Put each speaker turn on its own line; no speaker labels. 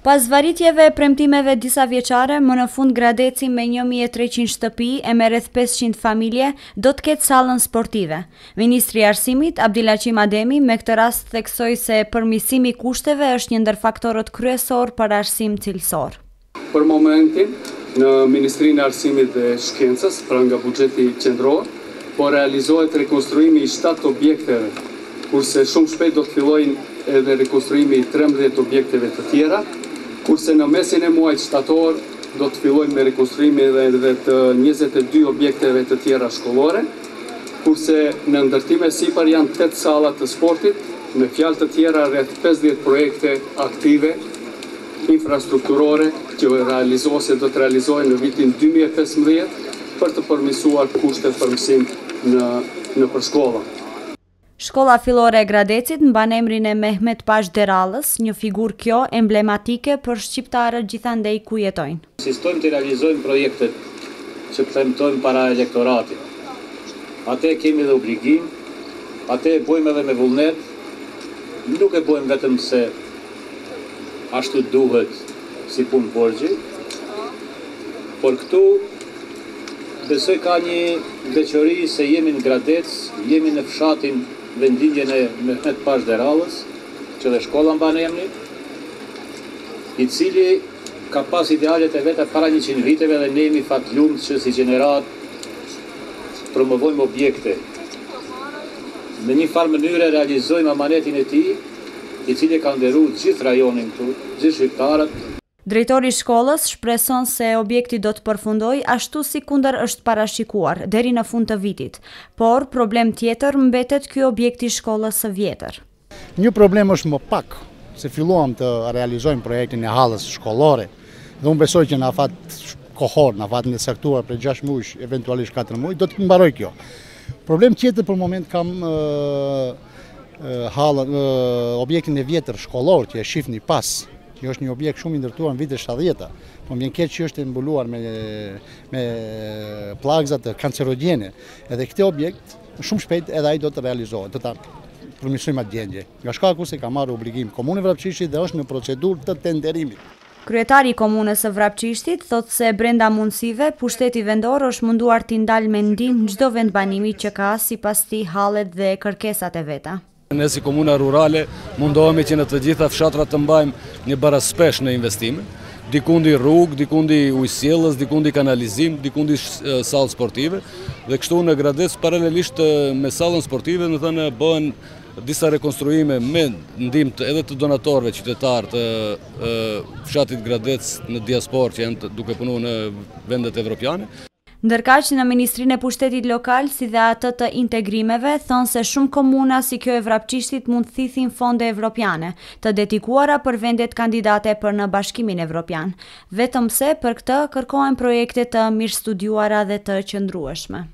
Pas varritjeve e premtimeve disa vjeçare, më në fund Gradeci me 1300 shtëpi e me rreth 500 familje do të ketë sallën sportive. Ministri i Arsimit Abdulaqim Ademi me këtë rast theksoi se përmirësimi i kushteve është një ndër faktorët kryesor për arsim cilësor.
Për momentin, në Ministrinë e Arsimit dhe Shkencës, pra nga buxheti qendror, po realizohet rekonstruimi i 7 objekteve, kurse shumë shpejt do të fillojnë edhe rekonstruimi i 13 objekteve të tjera, kurse në mesin e muajit shtator do të fillojmë me rekonstruimi edhe të 22 objekteve të tjera shkollore, kurse në ndërtime sipër janë 8 salla të sportit, me fjalë të tjera rreth 50 projekte aktive infrastrukturore që do të realizohen në vitin 2015 për të përmirësuar kushtet për mësim në përshkolla.
Shkolla fillore e Gradecit mban emrin e Mehmet Pash Derallës, një figurë kjo emblematike për shqiptarët gjithandej ku jetojnë.
Insistojmë të realizojmë projektet që premtojmë para elektoratit. Ate kemi dhe obligim, ate e bojmë edhe me vullnet, nuk e bojmë vetëm se ashtu duhet si punë borxhi, por këtu besoj ka një veçori se jemi në Gradec, jemi në fshatin vendingjen e Mehmet Pash Derallës, që dhe shkolla mban emrin, i cili ka pas idealet e veta para 100 viteve dhe ne jemi fatlumët që si gjenerat promovojmë objekte. Në një farë mënyre realizojmë amanetin e tij, i cili ka nderuar gjithë rajonin këtu, gjithë shqiptarët.
Drejtori i shkollës shpreson se objekti do të përfundojë ashtu si kundër është parashikuar deri në fund të vitit, por problem tjetër mbetet ky objekt i shkollës së vjetër.
Një problem është më pak se filluam të realizojmë projektin e hallës shkollore dhe unë besoj që në afat kohor, në afatin e saktuar për 6 muaj, eventualisht 4 muaj, do të mbaroj kjo. Problem tjetër për moment kam objektin e vjetër shkollor që e shihni pas. Kjo është një objekt shumë i ndërtuar në vitet 70-ta, po më vjen keq që është mbuluar me plagza të kancerogene. Edhe këtë objekt shumë shpejt edhe ai do të realizohet, do ta përmirësojmë atë gjendje. Nga shkaku se ka marrë obligim Komuna e Vrapçishtit dhe është në procedurë të tenderimit.
Kryetari i Komunës së Vrapçishtit thotë se brenda mundësive, pushteti vendor është munduar t'i ndalë me ndihmë çdo vendbanimi që ka sipas tij hallet dhe kërkesat e veta.
Ne si komuna rurale mundohemi që në të gjitha fshatrat të mbajmë një baraspesh në investime, dikundi rrugë, dikundi ujësjellës, dikundi kanalizim, dikundi sallë sportive, dhe kështu në Gradec paralelisht me sallën sportive, në thënë bëhen disa rekonstruime me ndihmë edhe të donatorëve qytetarë të fshatit Gradec në diasporë që janë duke punuar në vendet evropiane.
Ndërkaq në Ministrinë e Pushtetit Lokal si dhe atë të integrimeve thonë se shumë komuna si kjo e Vrapçishtit mund të thithin fonde evropiane, të dedikuara për vendet kandidate për në Bashkimin Evropian, vetëm se për këtë kërkohen projekte të mirëstudiuara dhe të qëndrueshme.